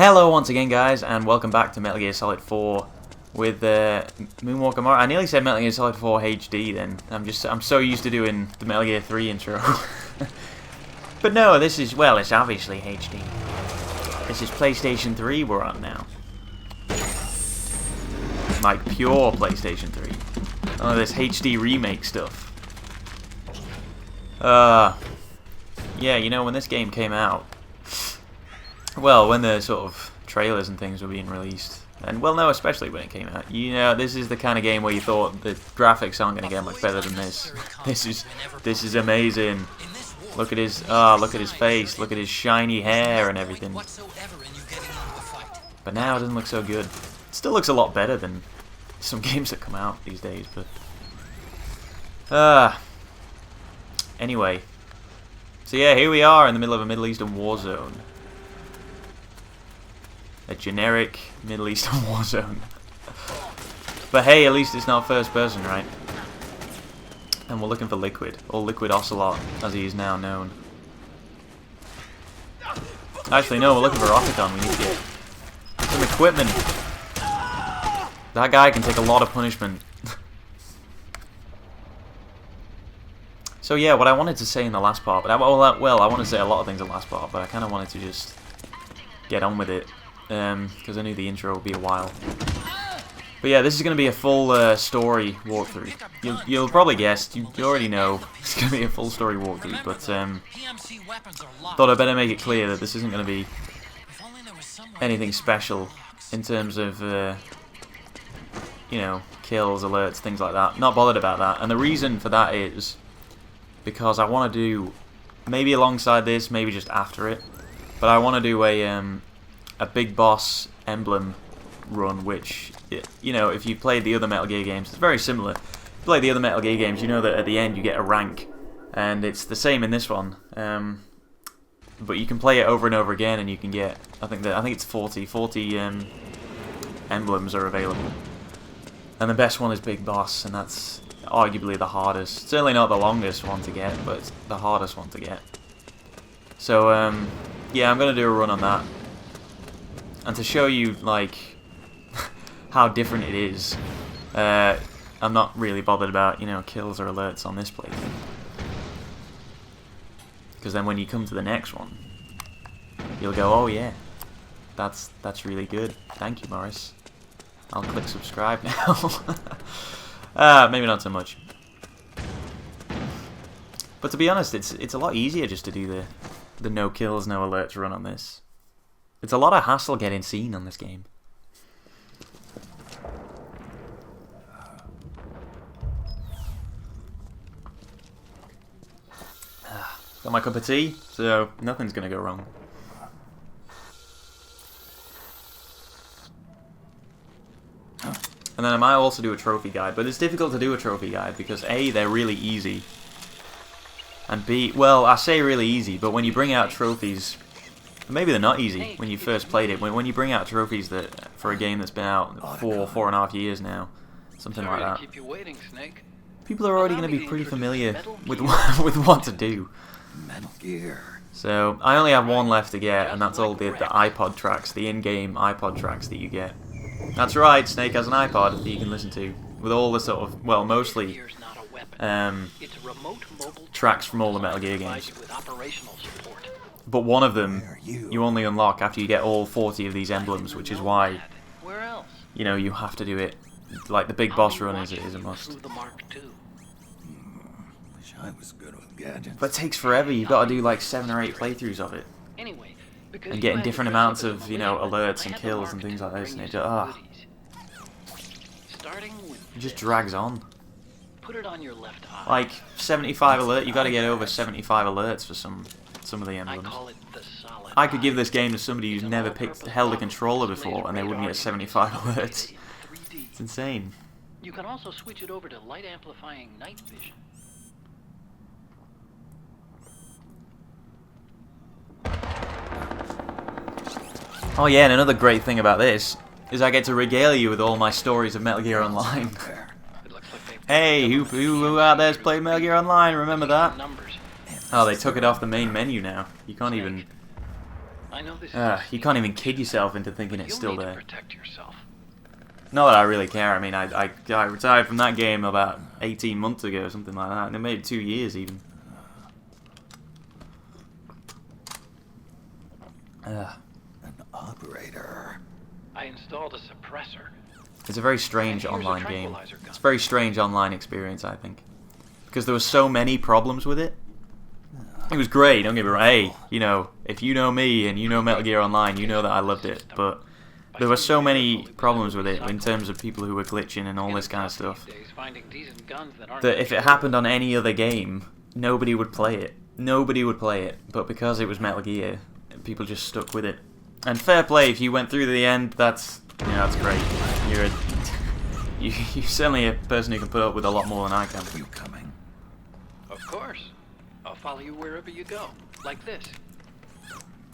Hello once again, guys, and welcome back to Metal Gear Solid 4 with Moonwalker Mora. I nearly said Metal Gear Solid 4 HD then. I'm so used to doing the Metal Gear 3 intro. But no, this is, well, it's obviously HD. This is PlayStation 3 we're on now. Like pure PlayStation 3. None of this HD remake stuff. Yeah, you know, when this game came out, well, when the sort of trailers and things were being released, and well, no, especially when it came out, you know, this is the kind of game where you thought the graphics aren't going to get much better than this. This is amazing. Look at his face, look at his shiny hair and everything. But now it doesn't look so good. It still looks a lot better than some games that come out these days, but anyway. So yeah, here we are in the middle of a Middle Eastern war zone. A generic Middle Eastern war zone. But hey, at least it's not first person, right? And we're looking for Liquid, or Liquid Ocelot, as he is now known. Actually, no, we're looking for Rocketron. We need to get some equipment. That guy can take a lot of punishment. So yeah, what I wanted to say in the last part, but I want to say a lot of things in the last part, but I kind of wanted to just get on with it, because I knew the intro would be a while. But yeah, this is going to be a full story walkthrough. You'll probably guess, you already know, it's going to be a full story walkthrough, but thought I'd better make it clear that this isn't going to be anything special in terms of, you know, kills, alerts, things like that. Not bothered about that, and the reason for that is because I want to do, maybe alongside this, maybe just after it, but I want to do a big boss emblem run, which, you know, if you've played the other Metal Gear games, it's very similar. If you play the other Metal Gear games, you know that at the end you get a rank, and it's the same in this one. But you can play it over and over again, and you can get, I think it's 40 emblems are available, and the best one is Big Boss, and that's arguably the hardest. Certainly not the longest one to get, but it's the hardest one to get. So yeah, I'm gonna do a run on that, and to show you like how different it is, I'm not really bothered about, you know, kills or alerts on this playthrough, because then when you come to the next one, you'll go, oh yeah, that's really good. Thank you, Morris. I'll click subscribe now. Maybe not so much. But to be honest, it's a lot easier just to do the no kills, no alerts run on this. It's a lot of hassle getting seen on this game. Got my cup of tea, so nothing's gonna go wrong. And then I might also do a trophy guide, but it's difficult to do a trophy guide because A, they're really easy, and B, well, I say really easy, but when you bring out trophies, maybe they're not easy when you first played it. When you bring out trophies that for a game that's been out 4.5 years now, something like that, people are already going to be pretty familiar with what to do. Metal Gear. So I only have one left to get, and that's all the iPod tracks, the in-game iPod tracks that you get. That's right, Snake has an iPod that you can listen to, with all the sort of, well, mostly tracks from all the Metal Gear games. But one of them you only unlock after you get all 40 of these emblems, which is why, you know, you have to do it. Like the big boss run is a must. Wish I was good with gadgets. But it takes forever. You've got to do like 7 or 8 playthroughs of it, and getting different amounts of, you know, alerts and kills and things like this, and it just drags on. Like 75 alert, you got to get over 75 alerts for some of the emblems. I could give this game to somebody who's never held a controller before, and they wouldn't get 75 alerts. It's insane. You can also switch it over to light amplifying night vision. Oh yeah, and another great thing about this is I get to regale you with all my stories of Metal Gear Online. Hey, who out there's played Metal Gear Online? Remember that? Oh, they took it off the main menu now. You can't even I know this is You can't even kid yourself into thinking but it's you'll still need there. to protect yourself. Not that I really care. I mean, I retired from that game about 18 months ago, something like that. And it made 2 years even. An operator. I installed a suppressor. It's a very strange And here's a online game. tranquilizer gun. It's a very strange online experience, I think. Because there were so many problems with it. It was great, don't get me wrong. Hey, you know, if you know me and you know Metal Gear Online, you know that I loved it. But there were so many problems with it in terms of people who were glitching and all this kind of stuff. That if it happened on any other game, nobody would play it. Nobody would play it. But because it was Metal Gear, people just stuck with it. And fair play, if you went through to the end, that's, you know, that's great. You're a, you're certainly a person who can put up with a lot more than I can. You coming? Of course. I'll follow you wherever you go. Like this.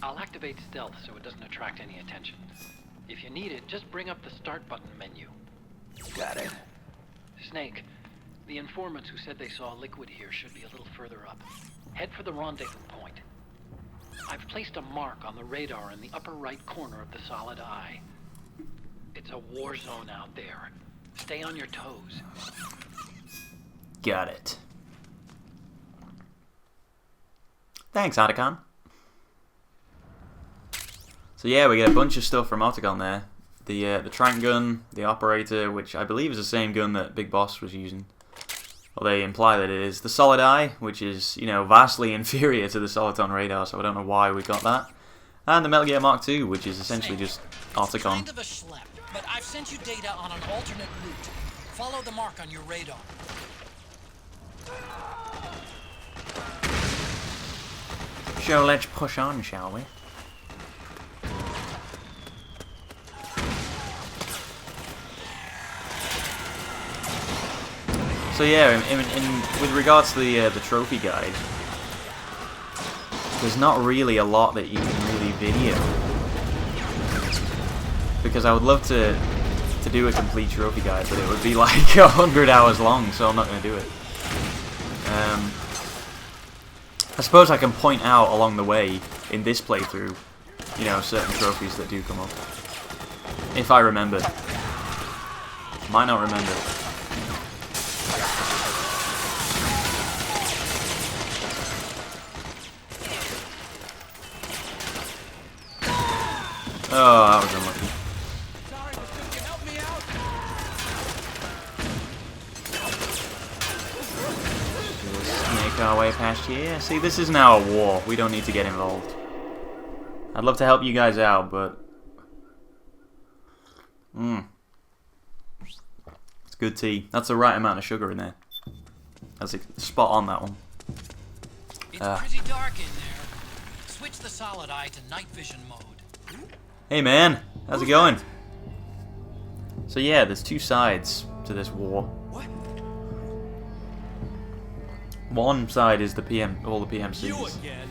I'll activate stealth so it doesn't attract any attention. If you need it, just bring up the start button menu. Got it. Snake, the informants who said they saw liquid here should be a little further up. Head for the rendezvous point. I've placed a mark on the radar in the upper right corner of the solid eye. It's a war zone out there. Stay on your toes. Got it. Thanks, Otacon. So yeah, we get a bunch of stuff from Otacon there. The trank gun, the operator, which I believe is the same gun that Big Boss was using. Well, they imply that it is. The solid eye, which is, you know, vastly inferior to the Soliton radar, so I don't know why we got that. And the Metal Gear Mark II, which is essentially just Otacon. Kind of a schlep, but I've sent you data on an alternate route. Follow the mark on your radar. So let's push on, shall we? So yeah, with regards to the trophy guide, there's not really a lot that you can really video, because I would love to do a complete trophy guide, but it would be like 100 hours long, so I'm not going to do it. I suppose I can point out along the way in this playthrough, you know, certain trophies that do come up, if I remember. Might not remember. Oh, that was unlucky. Sorry, but could you help me out? Just make our way past here. See, this is now a war. We don't need to get involved. I'd love to help you guys out, but... It's good tea. That's the right amount of sugar in there. That's spot on, that one. It's pretty dark in there. Switch the solid eye to night vision mode. Hey man, how's it going? So yeah, there's two sides to this war. What? One side is the all the PMCs, again?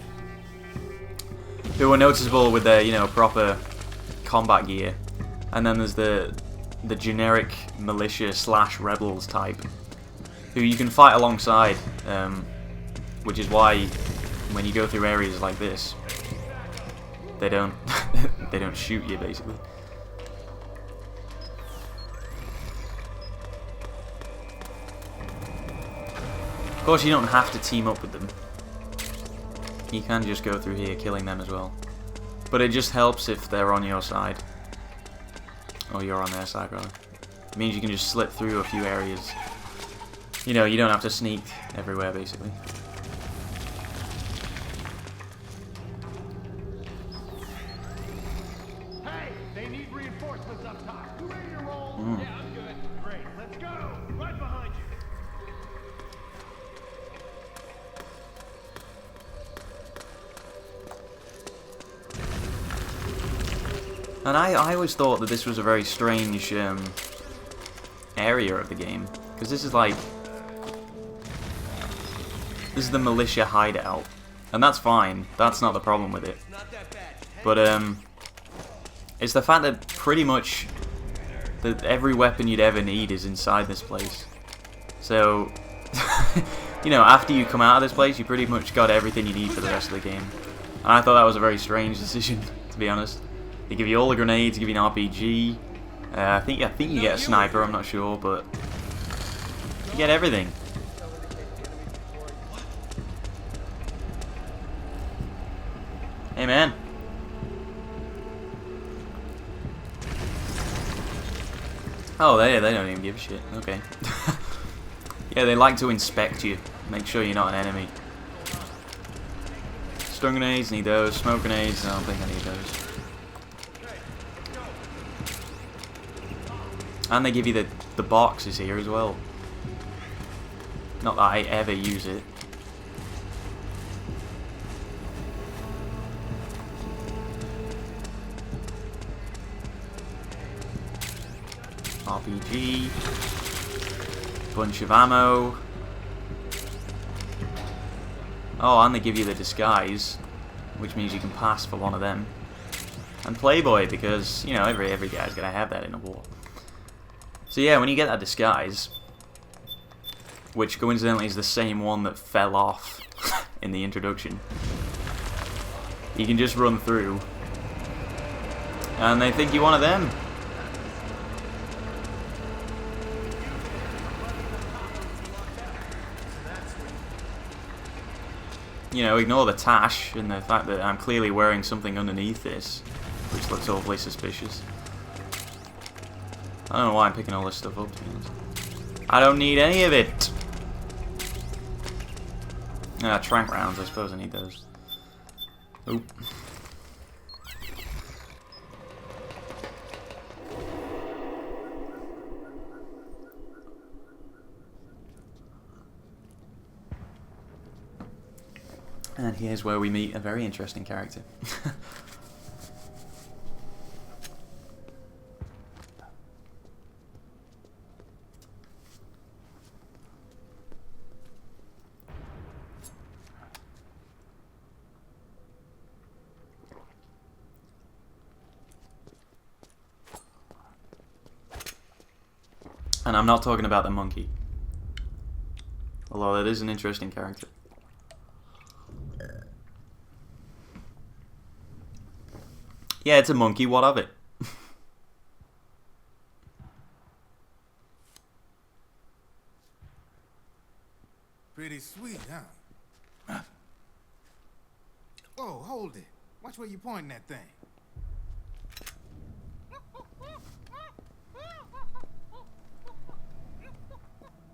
who are noticeable with their, you know, proper combat gear, and then there's the generic militia / rebels type, who you can fight alongside, which is why when you go through areas like this, they don't they don't shoot you, basically. Of course, you don't have to team up with them. You can just go through here killing them as well. But it just helps if they're on your side. Or you're on their side, rather. It means you can just slip through a few areas. You know, you don't have to sneak everywhere, basically. Hey, they need reinforcements up top. You ready to roll? Yeah, I'm good. Great, let's go. Right behind you. And I always thought that this was a very strange area of the game, because this is like, this is the militia hideout, and that's fine. That's not the problem with it. But it's the fact that pretty much every weapon you'd ever need is inside this place. So, you know, after you come out of this place, you pretty much got everything you need for the rest of the game. And I thought that was a very strange decision, to be honest. They give you all the grenades, give you an RPG. I think you get a sniper, I'm not sure, but you get everything. Hey man. Oh, they don't even give a shit. Okay. Yeah, they like to inspect you. Make sure you're not an enemy. Stun grenades, need those. Smoke grenades, I don't think I need those. And they give you the boxes here as well. Not that I ever use it. RPG. Bunch of ammo. Oh, and they give you the disguise, which means you can pass for one of them. And Playboy, because, you know, every guy's gonna have that in a war. So yeah, when you get that disguise, which coincidentally is the same one that fell off in the introduction, you can just run through, and they think you're one of them. You know, ignore the tash and the fact that I'm clearly wearing something underneath this, which looks awfully suspicious. I don't know why I'm picking all this stuff up, to be honest. I don't need any of it! Trank rounds, I suppose I need those. Oop. And here's where we meet a very interesting character. And I'm not talking about the monkey. Although that is an interesting character. Yeah, it's a monkey, what of it? Pretty sweet, huh? Oh, hold it. Watch where you pointing that thing.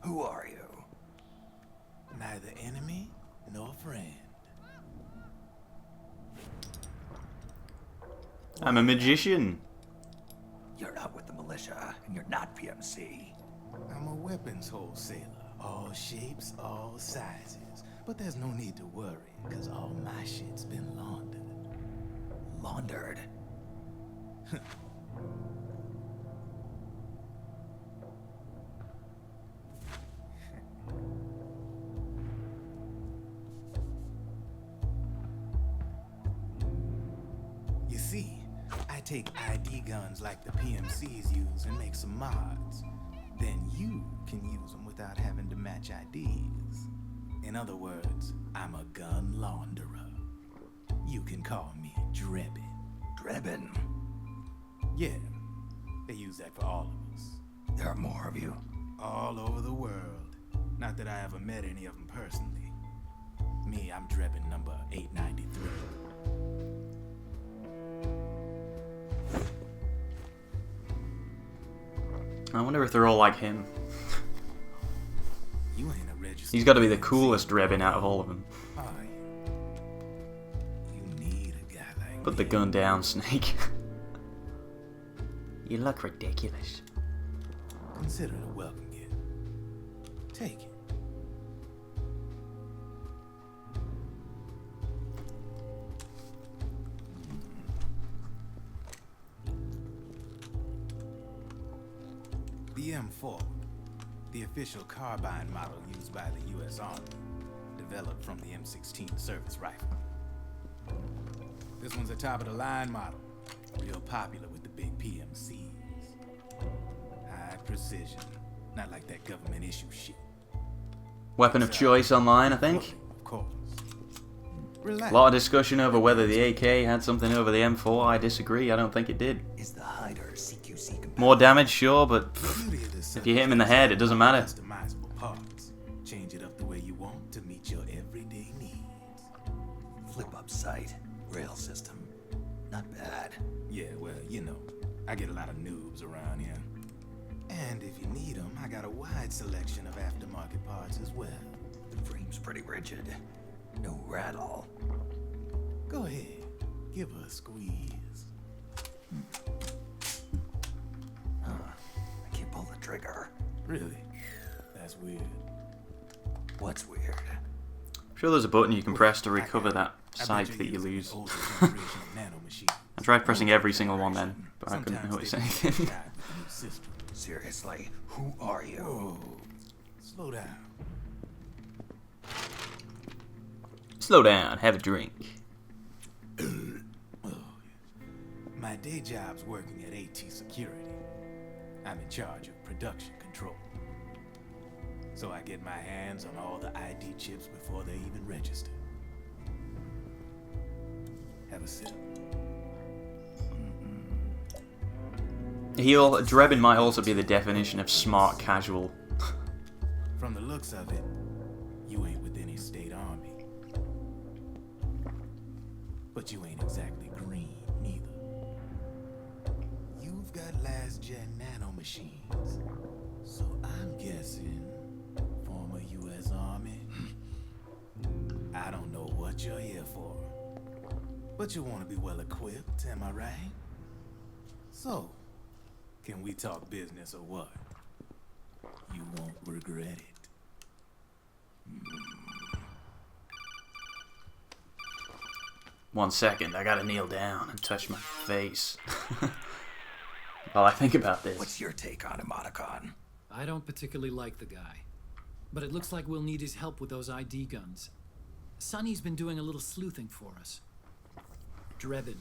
Who are you? Neither enemy nor friend. I'm a magician. You're not with the militia, and you're not PMC. I'm a weapons wholesaler. All shapes, all sizes. But there's no need to worry, because all my shit's been laundered. Laundered? You see, I take ID guns like the PMCs use and make some mods. Then you can use them without having to match IDs. In other words, I'm a gun launderer. You can call me Drebin. Drebin? Yeah, they use that for all of us. There are more of you. All over the world. Not that I ever met any of them personally. Me, I'm Drebin number 893. I wonder if they're all like him. You ain't a registered. He's got to be the coolest Drebin out of all of them. Are you? You need a guy like Put the me. gun down, Snake. You look ridiculous. Consider it a welcome gift. Take it. The M4, the official carbine model used by the U.S. Army, developed from the M16 service rifle. This one's a top-of-the-line model, real popular with the big PMCs. High precision, not like that government issue shit. Weapon of choice online, I think. Of course. Relax. A lot of discussion over whether the AK had something over the M4. I disagree. I don't think it did. Is the hider CQC compatible? More damage, sure, but if you hit him in the head, it doesn't matter. Customizable parts. Change it up the way you want to meet your everyday needs. Flip up sight, rail system. Not bad. Yeah, well, you know, I get a lot of noobs around here. And if you need them, I got a wide selection of aftermarket parts as well. The frame's pretty rigid. No rattle. Go ahead, give her a squeeze. I can't pull the trigger. Really? That's weird. What's weird? I'm sure there's a button you can press to recover that I sight bet that you you're using lose. an older generation of nanomachines. I tried pressing every single one then, but I couldn't Sometimes notice they anything. guide with the new system. Seriously, who are you? Whoa, slow down. Slow down, have a drink. My day job's working at AT Security. I'm in charge of production control. So I get my hands on all the ID chips before they even register. Have a sip. Drebin might also be the definition of smart casual. From the looks of it, you ain't with any state army. But you ain't exactly green, neither. You've got last-gen nanomachines. So I'm guessing former U.S. Army. I don't know what you're here for. But you want to be well-equipped, am I right? So, can we talk business or what? You won't regret it. 1 second, I gotta kneel down and touch my face. While I think about this. What's your take on him, Otacon? I don't particularly like the guy. But it looks like we'll need his help with those ID guns. Sonny's been doing a little sleuthing for us. Drebin,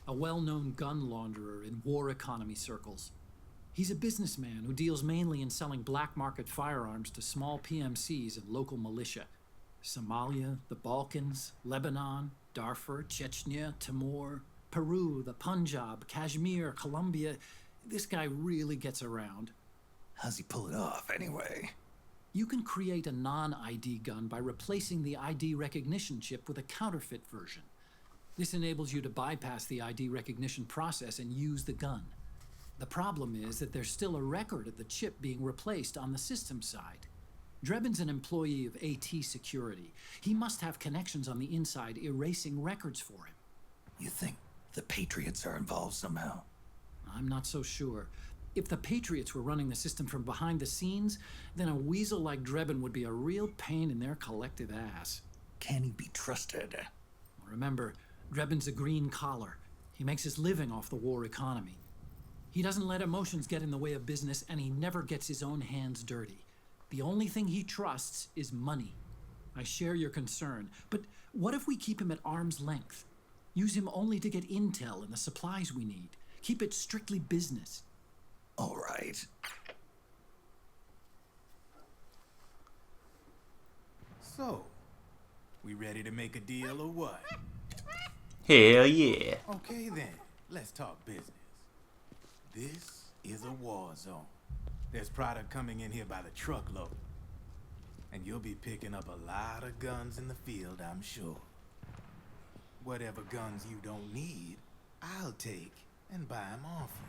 a well-known gun launderer in war economy circles. He's a businessman who deals mainly in selling black market firearms to small PMCs and local militia. Somalia, the Balkans, Lebanon, Darfur, Chechnya, Timor, Peru, the Punjab, Kashmir, Colombia. This guy really gets around. How's he pull it off, anyway? You can create a non-ID gun by replacing the ID recognition chip with a counterfeit version. This enables you to bypass the ID recognition process and use the gun. The problem is that there's still a record of the chip being replaced on the system side. Drebin's an employee of AT Security. He must have connections on the inside erasing records for him. You think the Patriots are involved somehow? I'm not so sure. If the Patriots were running the system from behind the scenes, then a weasel like Drebin would be a real pain in their collective ass. Can he be trusted? Remember, Drebin's a green collar. He makes his living off the war economy. He doesn't let emotions get in the way of business, and he never gets his own hands dirty. The only thing he trusts is money. I share your concern, but what if we keep him at arm's length? Use him only to get intel and the supplies we need. Keep it strictly business. All right. So, we ready to make a deal or what? Hell yeah. Okay then, let's talk business. This is a war zone. There's product coming in here by the truckload. And you'll be picking up a lot of guns in the field, I'm sure. Whatever guns you don't need, I'll take and buy them off you.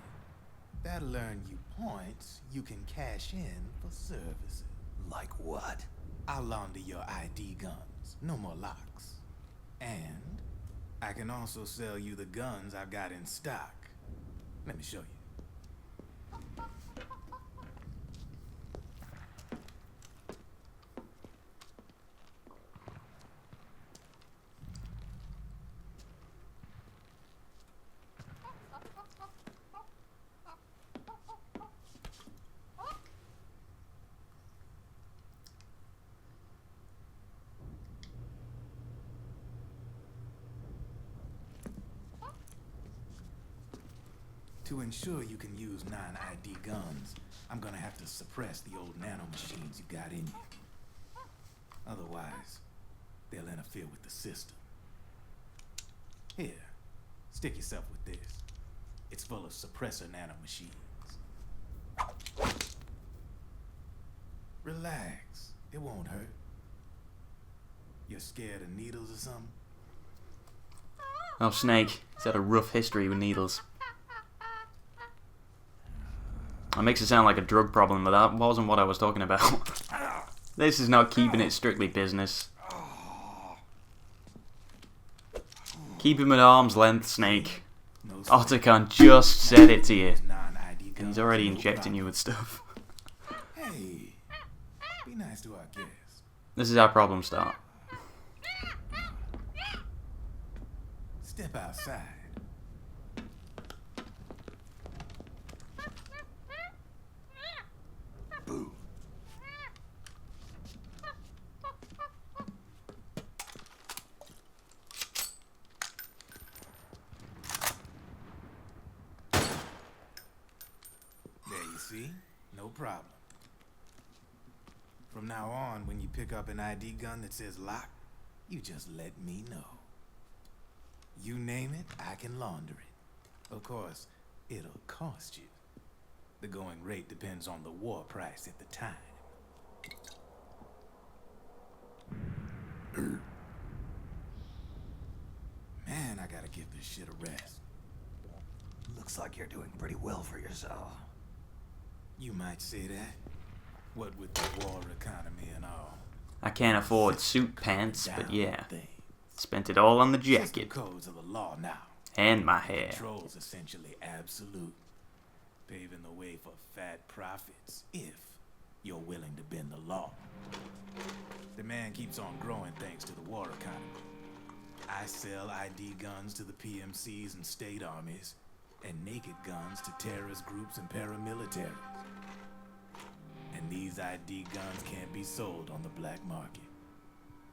That'll earn you points you can cash in for services. Like what? I'll launder your ID guns, no more locks. And I can also sell you the guns I've got in stock. Let me show you. To ensure you can use non-ID guns, I'm gonna have to suppress the old nanomachines you got in you. Otherwise, they'll interfere with the system. Here, stick yourself with this. It's full of suppressor nanomachines. Relax. It won't hurt. You're scared of needles or something? Oh, Snake. He's had a rough history with needles. That makes it sound like a drug problem, but that wasn't what I was talking about. This is not keeping it strictly business. Keep him at arm's length, Snake. Otacon just said it to you. And he's already injecting you with stuff. Hey, be nice to our guests. This is how problems start. Step outside. Boo. There you see? No problem. From now on, when you pick up an ID gun that says lock, you just let me know. You name it, I can launder it. Of course, it'll cost you. The going rate depends on the war price at the time. Man, I gotta give this shit a rest. Looks like you're doing pretty well for yourself. You might say that. What with the war economy and all. I can't afford suit pants, but yeah. Thing. Spent it all on the System jacket. codes of the law now. And my hair. Control's essentially absolute, paving the way for fat profits if you're willing to bend the law. Demand keeps on growing thanks to the war economy. I sell ID guns to the PMCs and state armies, and naked guns to terrorist groups and paramilitaries. And these ID guns can't be sold on the black market.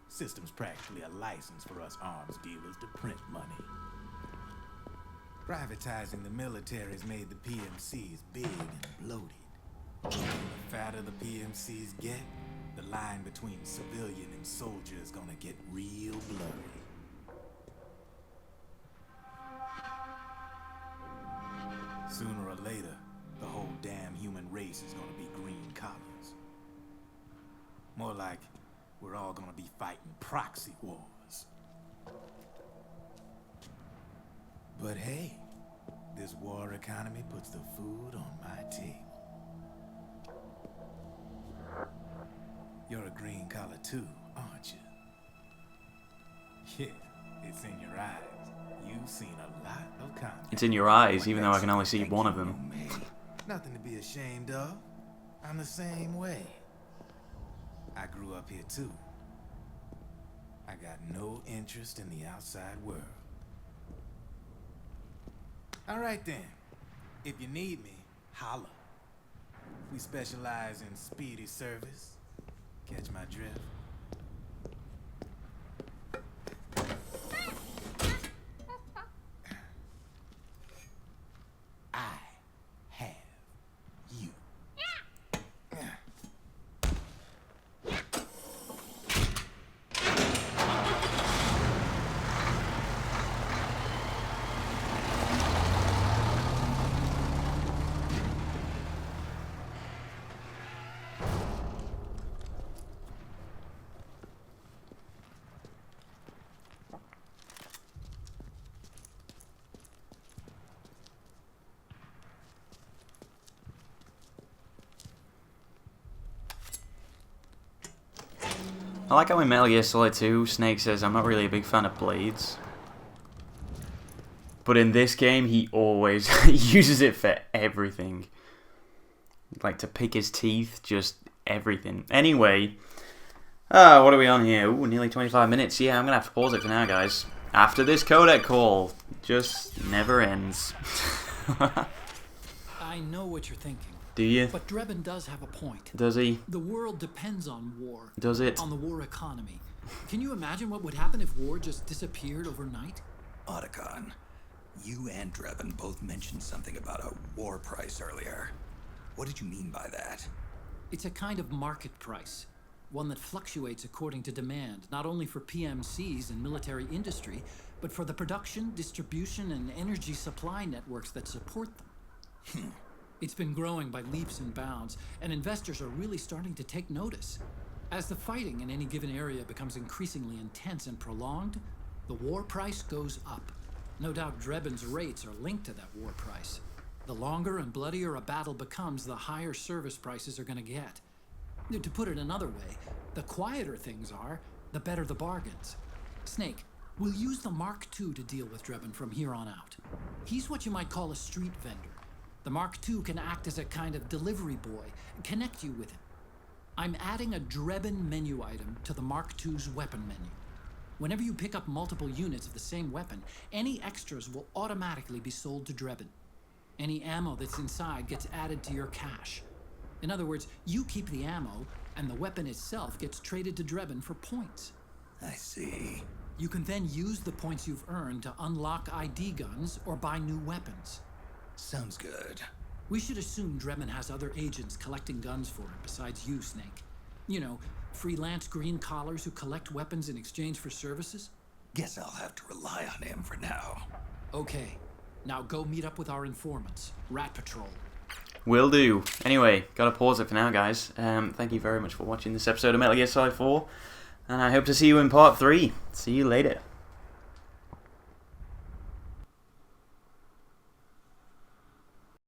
System's practically a license for us arms dealers to print money. Privatizing the military's made the PMCs big and bloated. The fatter the PMCs get, the line between civilian and soldier is gonna get real blurry. Sooner or later, the whole damn human race is gonna be green collars. More like we're all gonna be fighting proxy wars. But hey, this war economy puts the food on my table. You're a green collar too, aren't you? Yeah, it's in your eyes. You've seen a lot of combat. It's in your eyes, even though I can only see one of them. Nothing to be ashamed of. I'm the same way. I grew up here too. I got no interest in the outside world. All right then. If you need me, holla. We specialize in speedy service. Catch my drift? I have you. I like how in Metal Gear Solid 2, Snake says, I'm not really a big fan of blades. But in this game, he always uses it for everything. Like to pick his teeth, just everything. Anyway, what are we on here? Ooh, nearly 25 minutes. Yeah, I'm going to have to pause it for now, guys. After this codec call, just never ends. I know what you're thinking. Do you? But Drebin does have a point. Does he? The world depends on war. Does it? On the war economy. Can you imagine what would happen if war just disappeared overnight? Otacon, you and Drebin both mentioned something about a war price earlier. What did you mean by that? It's a kind of market price. one that fluctuates according to demand, not only for PMCs and military industry, but for the production, distribution, and energy supply networks that support them. It's been growing by leaps and bounds, and investors are really starting to take notice. As the fighting in any given area becomes increasingly intense and prolonged, the war price goes up. No doubt Drebin's rates are linked to that war price. The longer and bloodier a battle becomes, the higher service prices are going to get. To put it another way, the quieter things are, the better the bargains. Snake, we'll use the Mark II to deal with Drebin from here on out. He's what you might call a street vendor. The Mark II can act as a kind of delivery boy and connect you with him. I'm adding a Drebin menu item to the Mark II's weapon menu. Whenever you pick up multiple units of the same weapon, any extras will automatically be sold to Drebin. Any ammo that's inside gets added to your cache. In other words, you keep the ammo, and the weapon itself gets traded to Drebin for points. I see. You can then use the points you've earned to unlock ID guns or buy new weapons. Sounds good. We should assume Drebin has other agents collecting guns for him besides you, Snake. You know, freelance green collars who collect weapons in exchange for services? Guess I'll have to rely on him for now. Okay, now go meet up with our informants, Rat Patrol. Will do. Anyway, gotta pause it for now, guys. Thank you very much for watching this episode of Metal Gear Solid 4, and I hope to see you in part 3. See you later.